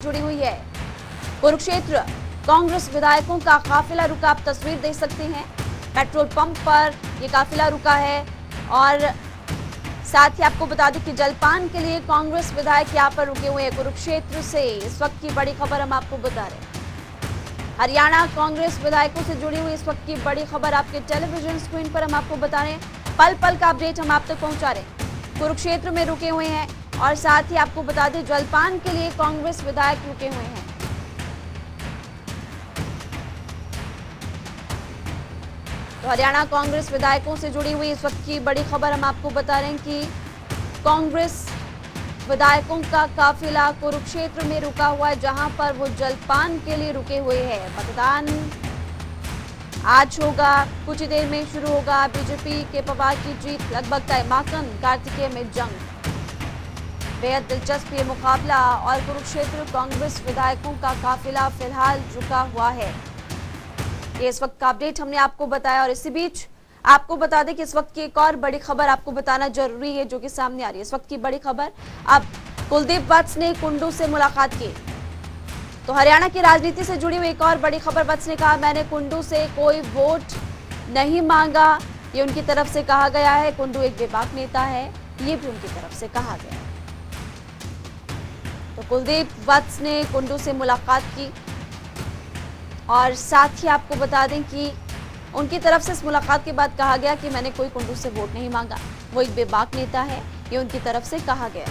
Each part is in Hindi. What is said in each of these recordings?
जुड़ी हुई है। कुरुक्षेत्र कांग्रेस विधायकों का काफिला रुका, आप तस्वीर देख सकते हैं। पेट्रोल पंप पर ये काफिला रुका है और साथ ही आपको बता दें कि जलपान के लिए कांग्रेस विधायक यहां पर रुके हुए हैं। कुरुक्षेत्र से इस वक्त की बड़ी खबर हम आपको बता रहे हैं। हरियाणा कांग्रेस विधायकों से जुड़ी हुई इस वक्त की बड़ी खबर आपके टेलीविजन स्क्रीन पर हम आपको बता रहे हैं। पल पल का अपडेट हम आप तक पहुंचा रहे हैं। कुरुक्षेत्र में रुके हुए हैं और साथ ही आपको बता दें जलपान के लिए कांग्रेस विधायक रुके हुए हैं। तो हरियाणा कांग्रेस विधायकों से जुड़ी हुई इस वक्त की बड़ी खबर हम आपको बता रहे हैं कि कांग्रेस विधायकों का काफिला कुरुक्षेत्र में रुका हुआ है, जहां पर वो जलपान के लिए रुके हुए हैं। मतदान आज होगा, कुछ ही देर में शुरू होगा। बीजेपी के पवार की जीत लगभग तय, माकन कार्तिकेय में जंग। बेहद दिलचस्प ये मुकाबला और कुरुक्षेत्र कांग्रेस विधायकों का काफिला फिलहाल रुका हुआ है। ये इस वक्त का अपडेट हमने आपको बताया और इसी बीच आपको बता दें कि इस वक्त की एक और बड़ी खबर आपको बताना जरूरी है जो कि सामने आ रही है। इस वक्त की बड़ी खबर, अब कुलदीप वत्स ने कुंडू से मुलाकात की। तो हरियाणा की राजनीति से जुड़ी हुई एक और बड़ी खबर, वत्स ने कहा मैंने कुंडू से कोई वोट नहीं मांगा, ये उनकी तरफ से कहा गया है। कुंडू एक बेबाक नेता है, ये भी उनकी तरफ से कहा गया। तो कुलदीप वत्स ने कुंडू से मुलाकात की और साथ ही आपको बता दें कि उनकी तरफ से इस मुलाकात के बाद कहा गया कि मैंने कोई कुंडू से वोट नहीं मांगा, वो एक बेबाक नेता है, ये उनकी तरफ से कहा गया।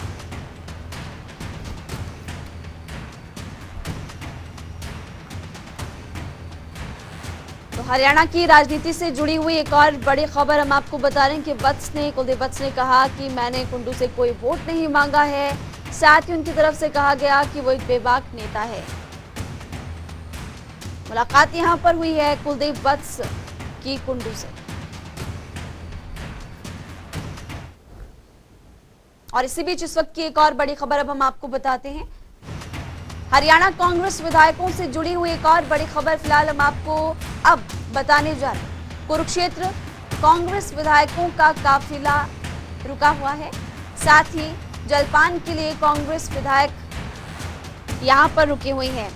तो हरियाणा की राजनीति से जुड़ी हुई एक और बड़ी खबर हम आपको बता रहे हैं कि कुलदीप वत्स ने कहा कि मैंने कुंडू से कोई वोट नहीं मांगा है। साथ ही उनकी तरफ से कहा गया कि वो एक बेबाक नेता है। मुलाकात यहां पर हुई है कुलदीप वत्स की कुंडू से। और इसी बीच इस वक्त की एक और बड़ी खबर अब हम आपको बताते हैं। हरियाणा कांग्रेस विधायकों से जुड़ी हुई एक और बड़ी खबर फिलहाल हम आपको अब बताने जा रहे हैं। कुरुक्षेत्र कांग्रेस विधायकों का काफिला रुका हुआ है, साथ ही जलपान के लिए कांग्रेस विधायक यहां पर रुके हुए हैं।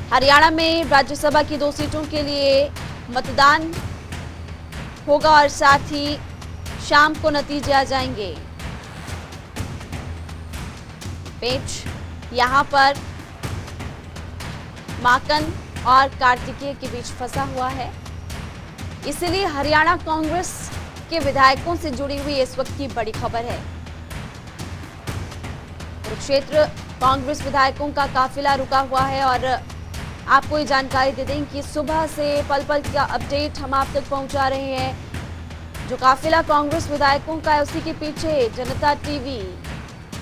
हरियाणा में राज्यसभा की 2 सीटों के लिए मतदान होगा और साथ ही शाम को नतीजे आ जाएंगे। पेच यहां पर माकन और कार्तिकेय के बीच फंसा हुआ है, इसलिए हरियाणा कांग्रेस के विधायकों से जुड़ी हुई इस वक्त की बड़ी खबर है। कुरुक्षेत्र कांग्रेस विधायकों का काफिला रुका हुआ है और आपको ये जानकारी दे दें कि सुबह से पल पल का अपडेट हम आप तक पहुंचा रहे हैं। जो काफिला कांग्रेस विधायकों का है उसी के पीछे जनता टीवी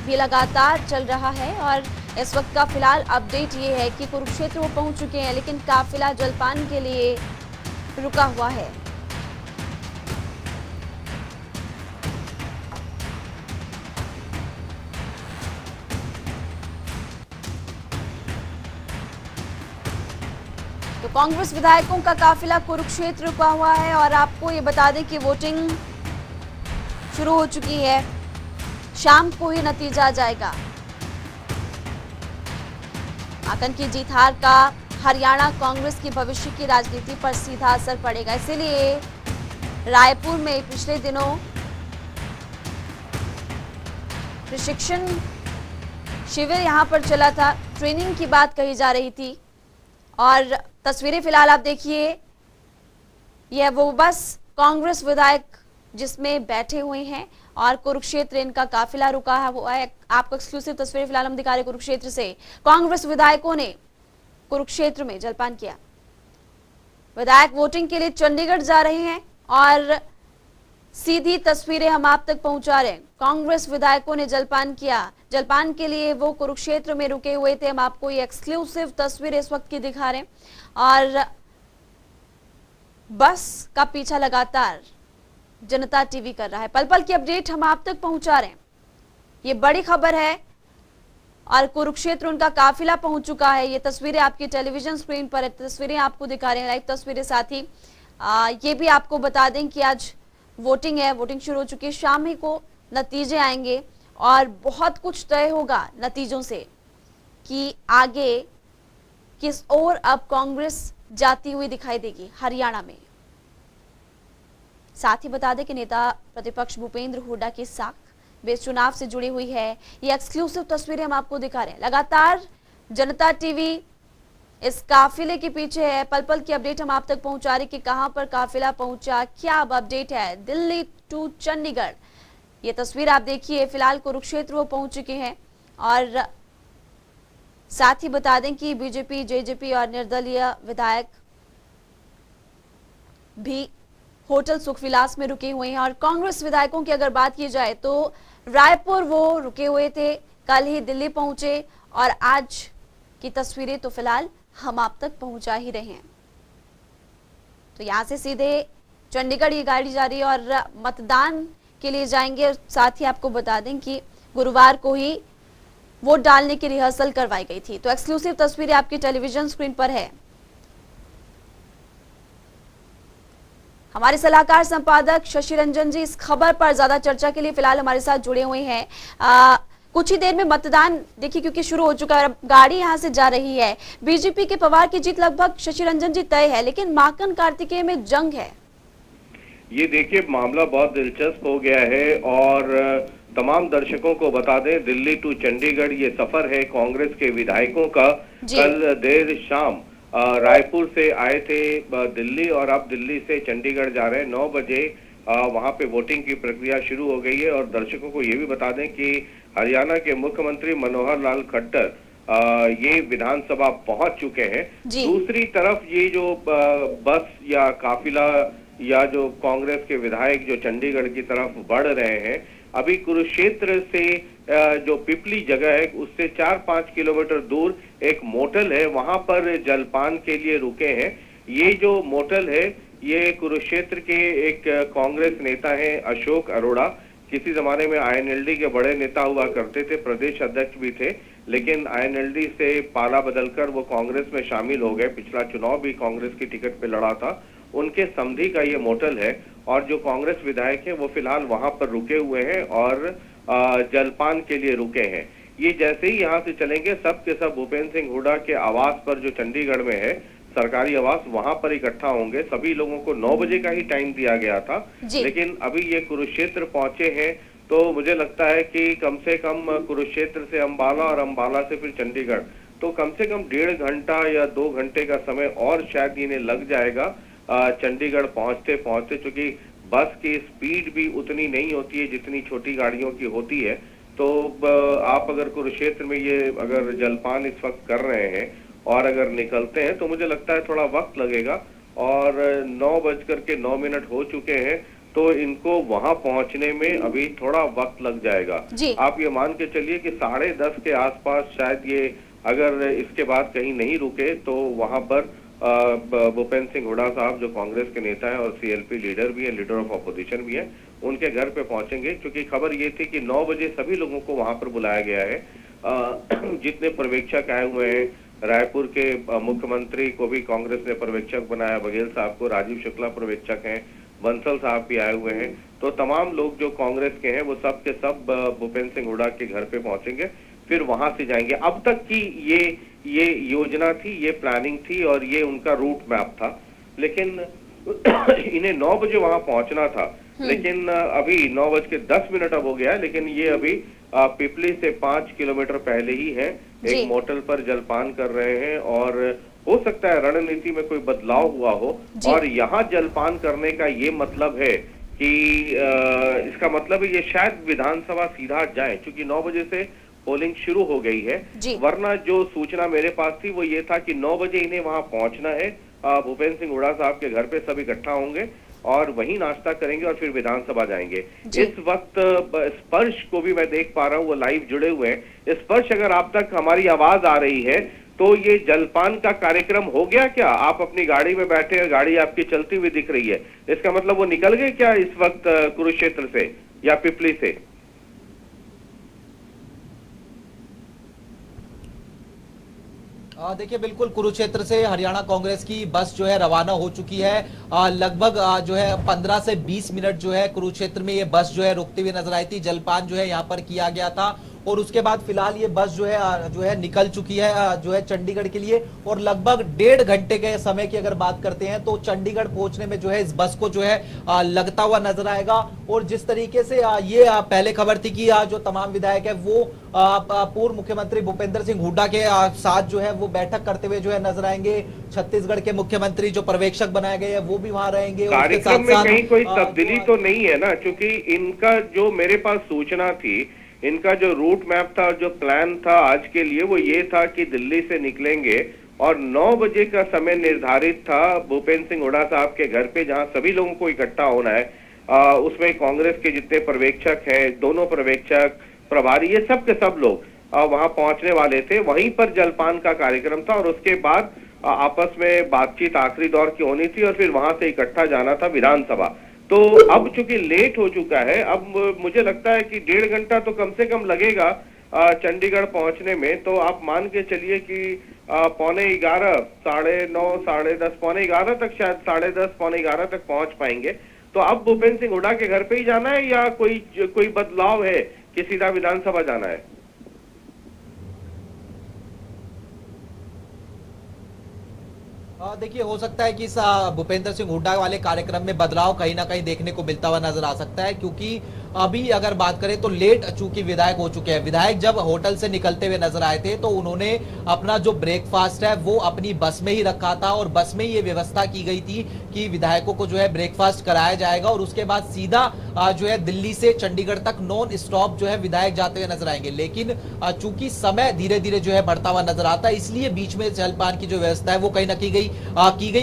भी लगातार चल रहा है और इस वक्त का फिलहाल अपडेट ये है कि कुरुक्षेत्र वो पहुंच चुके हैं, लेकिन काफिला जलपान के लिए रुका हुआ है। तो कांग्रेस विधायकों का काफिला कुरुक्षेत्र रुका हुआ है और आपको ये बता दें कि वोटिंग शुरू हो चुकी है, शाम को ही नतीजा आ जाएगा। माकन की जीत हार का हरियाणा कांग्रेस की भविष्य की राजनीति पर सीधा असर पड़ेगा, इसीलिए रायपुर में पिछले दिनों प्रशिक्षण शिविर यहां पर चला था, ट्रेनिंग की बात कही जा रही थी और तस्वीरें फिलहाल आप देखिए, यह वो बस कांग्रेस विधायक जिसमें बैठे हुए हैं और कुरुक्षेत्र इनका काफिला रुका है वो है। आपको एक्सक्लूसिव तस्वीरें फिलहाल हम दिखा रहे हैं कुरुक्षेत्र से। कांग्रेस विधायकों ने कुरुक्षेत्र में जलपान किया। विधायक वोटिंग के लिए चंडीगढ़ जा रहे हैं और सीधी तस्वीरें हम आप तक पहुंचा रहे हैं। कांग्रेस विधायकों ने जलपान किया, जलपान के लिए वो कुरुक्षेत्र में रुके हुए थे। हम आपको ये एक्सक्लूसिव तस्वीर इस वक्त की दिखा रहे हैं और बस का पीछा लगातार जनता टीवी कर रहा है। पल पल की अपडेट हम आप तक पहुंचा रहे हैं, ये बड़ी खबर है और कुरुक्षेत्र उनका काफिला पहुंच चुका है। ये तस्वीरें आपकी टेलीविजन स्क्रीन पर है, तस्वीरें आपको दिखा रहे हैं, लाइव तस्वीरें। साथ ही ये भी आपको बता दें कि आज वोटिंग है, वोटिंग शुरू हो चुकी है, शाम ही को नतीजे आएंगे और बहुत कुछ तय होगा नतीजों से कि आगे किस ओर अब कांग्रेस जाती हुई दिखाई देगी हरियाणा में। साथ ही बता दें कि नेता प्रतिपक्ष भूपेंद्र हुड्डा की साख वे चुनाव से जुड़ी हुई है। ये एक्सक्लूसिव तस्वीरें हम आपको दिखा रहे हैं। लगातार जनता टीवी इस काफिले के पीछे है, पल पल की अपडेट हम आप तक पहुंचा रहे कि कहां पर काफिला पहुंचा, क्या अब अपडेट है दिल्ली टू चंडीगढ़। ये तस्वीर आप देखिए, फिलहाल कुरुक्षेत्र वो पहुंच चुके हैं। और साथ ही बता दें कि बीजेपी, जेजेपी और निर्दलीय विधायक भी होटल सुखविलास में रुके हुए हैं। और कांग्रेस विधायकों की अगर बात की जाए तो रायपुर वो रुके हुए थे, कल ही दिल्ली पहुंचे और आज की तस्वीरें तो फिलहाल हम आप तक पहुंचा ही रहे हैं। तो यहां से सीधे चंडीगढ़ ये गाड़ी जा रही है और मतदान के लिए जाएंगे। और साथ ही आपको बता दें कि गुरुवार को ही वोट डालने की रिहर्सल करवाई गई थी। तो एक्सक्लूसिव तस्वीरें आपकी टेलीविजन स्क्रीन पर है। हमारे सलाहकार संपादक शशि रंजन जी इस खबर पर ज्यादा चर्चा के लिए फिलहाल हमारे साथ जुड़े हुए हैं। कुछ ही देर में मतदान देखिए क्योंकि शुरू हो चुका है, गाड़ी यहां से जा रही है। बीजेपी के पवार की जीत लगभग शशि रंजन जी तय है, लेकिन माकन कार्तिकेय में जंग है। ये देखिए मामला बहुत दिलचस्प हो गया है और तमाम दर्शकों को बता दें, दिल्ली टू चंडीगढ़ ये सफर है कांग्रेस के विधायकों का। कल देर शाम रायपुर से आए थे दिल्ली और अब दिल्ली से चंडीगढ़ जा रहे हैं। 9 बजे वहां पे वोटिंग की प्रक्रिया शुरू हो गई है। और दर्शकों को ये भी बता दें कि हरियाणा के मुख्यमंत्री मनोहर लाल खट्टर ये विधानसभा पहुंच चुके हैं। दूसरी तरफ ये जो बस या काफिला या जो कांग्रेस के विधायक जो चंडीगढ़ की तरफ बढ़ रहे हैं, अभी कुरुक्षेत्र से जो पिपली जगह है उससे 4-5 किलोमीटर दूर एक मोटल है, वहां पर जलपान के लिए रुके हैं। ये जो मोटल है ये कुरुक्षेत्र के एक कांग्रेस नेता है अशोक अरोड़ा, किसी जमाने में आईएनएलडी के बड़े नेता हुआ करते थे, प्रदेश अध्यक्ष भी थे, लेकिन आईएनएलडी से पाला बदलकर वो कांग्रेस में शामिल हो गए। पिछला चुनाव भी कांग्रेस की टिकट पे लड़ा था। उनके समधी का ये मोटल है और जो कांग्रेस विधायक हैं वो फिलहाल वहां पर रुके हुए हैं और जलपान के लिए रुके हैं। ये जैसे ही यहाँ से चलेंगे सब के सब भूपेंद्र सिंह हुड्डा के आवास पर जो चंडीगढ़ में है सरकारी आवास, वहां पर इकट्ठा होंगे। सभी लोगों को 9 बजे का ही टाइम दिया गया था, लेकिन अभी ये कुरुक्षेत्र पहुंचे हैं तो मुझे लगता है कि कम से कम कुरुक्षेत्र से अंबाला और अंबाला से फिर चंडीगढ़, तो कम से कम 1.5 घंटा या 2 घंटे का समय और शायद इन्हें लग जाएगा चंडीगढ़ पहुंचते पहुंचते, क्योंकि बस की स्पीड भी उतनी नहीं होती है जितनी छोटी गाड़ियों की होती है। तो आप अगर कुरुक्षेत्र में ये अगर जलपान इस वक्त कर रहे हैं और अगर निकलते हैं तो मुझे लगता है थोड़ा वक्त लगेगा। और 9:09 हो चुके हैं तो इनको वहां पहुंचने में अभी थोड़ा वक्त लग जाएगा। आप ये मान के चलिए कि 10:30 के आसपास शायद ये अगर इसके बाद कहीं नहीं रुके तो वहां पर भूपेंद्र सिंह हुड्डा साहब जो कांग्रेस के नेता हैं और सीएलपी लीडर भी है, लीडर ऑफ अपोजिशन भी है, उनके घर पे पहुंचेंगे। क्योंकि खबर ये थी कि 9 बजे सभी लोगों को वहां पर बुलाया गया है। जितने पर्यवेक्षक आए हुए हैं, रायपुर के मुख्यमंत्री को भी कांग्रेस ने पर्यवेक्षक बनाया, बघेल साहब को, राजीव शुक्ला पर्यवेक्षक हैं, बंसल साहब भी आए हुए हैं। तो तमाम लोग जो कांग्रेस के हैं वो सब के सब भूपेंद्र सिंह हुड्डा के घर पे पहुंचेंगे, फिर वहां से जाएंगे। अब तक की ये योजना थी, ये प्लानिंग थी और ये उनका रूट मैप था, लेकिन इन्हें 9 बजे वहां पहुंचना था, लेकिन अभी 9:10 अब हो गया है, लेकिन ये अभी पिपली से 5 किलोमीटर पहले ही है, एक मोटल पर जलपान कर रहे हैं। और हो सकता है रणनीति में कोई बदलाव हुआ हो और यहाँ जलपान करने का ये मतलब है कि इसका मतलब है ये शायद विधानसभा सीधा जाए, क्योंकि 9 बजे से पोलिंग शुरू हो गई है। वरना जो सूचना मेरे पास थी वो ये था कि 9 बजे इन्हें वहां पहुंचना है, भूपेंद्र सिंह हुड्डा साहब के घर पे सब इकट्ठा होंगे और वहीं नाश्ता करेंगे और फिर विधानसभा जाएंगे। इस वक्त स्पर्श को भी मैं देख पा रहा हूँ, वो लाइव जुड़े हुए हैं। स्पर्श, अगर आप तक हमारी आवाज आ रही है तो ये जलपान का कार्यक्रम हो गया क्या? आप अपनी गाड़ी में बैठे, गाड़ी आपकी चलती हुई दिख रही है, इसका मतलब वो निकल गए क्या इस वक्त कुरुक्षेत्र से या पिपली से? देखिए बिल्कुल कुरुक्षेत्र से हरियाणा कांग्रेस की बस जो है रवाना हो चुकी है। लगभग जो है 15 से 20 मिनट जो है कुरुक्षेत्र में ये बस जो है रुकती हुई नजर आई थी। जलपान जो है यहाँ पर किया गया था और उसके बाद फिलहाल ये बस जो है निकल चुकी है जो है चंडीगढ़ के लिए। और लगभग 1.5 घंटे के समय की अगर बात करते हैं तो चंडीगढ़ पहुंचने में जो है इस बस को जो है लगता हुआ नजर आएगा। और जिस तरीके से ये पहले खबर थी कि जो तमाम विधायक है वो पूर्व मुख्यमंत्री भूपेंद्र सिंह हुड्डा के साथ जो है वो बैठक करते हुए जो है नजर आएंगे। छत्तीसगढ़ के मुख्यमंत्री जो पर्यवेक्षक बनाए गए हैं वो भी वहां रहेंगे। कार्यक्रम में कहीं कोई तब्दीली तो नहीं है ना, क्योंकि इनका जो मेरे पास सूचना थी, इनका जो रूट मैप था, जो प्लान था आज के लिए, वो ये था कि दिल्ली से निकलेंगे और 9 बजे का समय निर्धारित था भूपेंद्र सिंह हुड्डा साहब के घर पे, जहां सभी लोगों को इकट्ठा होना है। उसमें कांग्रेस के जितने पर्यवेक्षक हैं, दोनों पर्यवेक्षक, प्रभारी, ये सब के सब लोग वहां पहुंचने वाले थे। वहीं पर जलपान का कार्यक्रम था और उसके बाद आपस में बातचीत आखिरी दौर की होनी थी और फिर वहां से इकट्ठा जाना था विधानसभा। तो अब चूंकि लेट हो चुका है, अब मुझे लगता है कि 1.5 घंटा तो कम से कम लगेगा चंडीगढ़ पहुंचने में। तो आप मान के चलिए कि 11:15, 9:30, 10:30, 11:15 तक, शायद 10:30, 11:15 तक पहुंच पाएंगे। तो अब भूपेंद्र सिंह हुड्डा के घर पे ही जाना है या कोई बदलाव है कि सीधा विधानसभा जाना है? देखिए, हो सकता है कि इस भूपेंद्र सिंह हुड्डा वाले कार्यक्रम में बदलाव कहीं ना कहीं देखने को मिलता हुआ नजर आ सकता है, क्योंकि अभी अगर बात करें तो लेट चूंकि विधायक हो चुके हैं। विधायक जब होटल से निकलते हुए नजर आए थे तो उन्होंने अपना जो ब्रेकफास्ट है वो अपनी बस में ही रखा था और बस में ही ये व्यवस्था की गई थी कि विधायकों को जो है ब्रेकफास्ट कराया जाएगा और उसके बाद सीधा जो है दिल्ली से चंडीगढ़ तक नॉन स्टॉप जो है विधायक जाते हुए नजर आएंगे। लेकिन चूंकि समय धीरे धीरे जो है बढ़ता हुआ नजर आता है, इसलिए बीच में जलपान की जो व्यवस्था है वो कहीं ना की गई।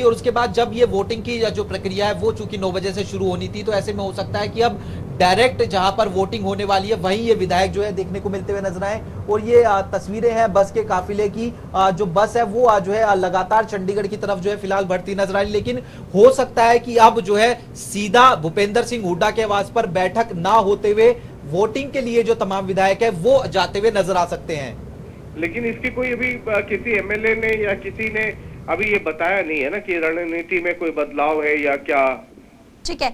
और उसके बाद जब ये वोटिंग की जो प्रक्रिया है वो चूंकि 9 बजे से शुरू होनी थी, तो ऐसे में हो सकता है कि अब डायरेक्ट जहां पर वोटिंग होने वाली है वहीं ये विधायक जो है देखने को मिलते हुए नजर आए। और ये तस्वीरें हैं बस के काफिले की। जो बस है वो जो है लगातार चंडीगढ़ की तरफ जो है फिलहाल बढ़ती नजर आ रही, लेकिन हो सकता है कि अब जो है सीधा भूपेंद्र सिंह हुड्डा के आवास पर बैठक ना होते हुए वोटिंग के लिए जो तमाम विधायक है वो जाते हुए नजर आ सकते हैं। लेकिन इसकी कोई अभी किसी एमएलए ने या किसी ने अभी ये बताया नहीं है ना कि रणनीति में कोई बदलाव है या क्या? ठीक है।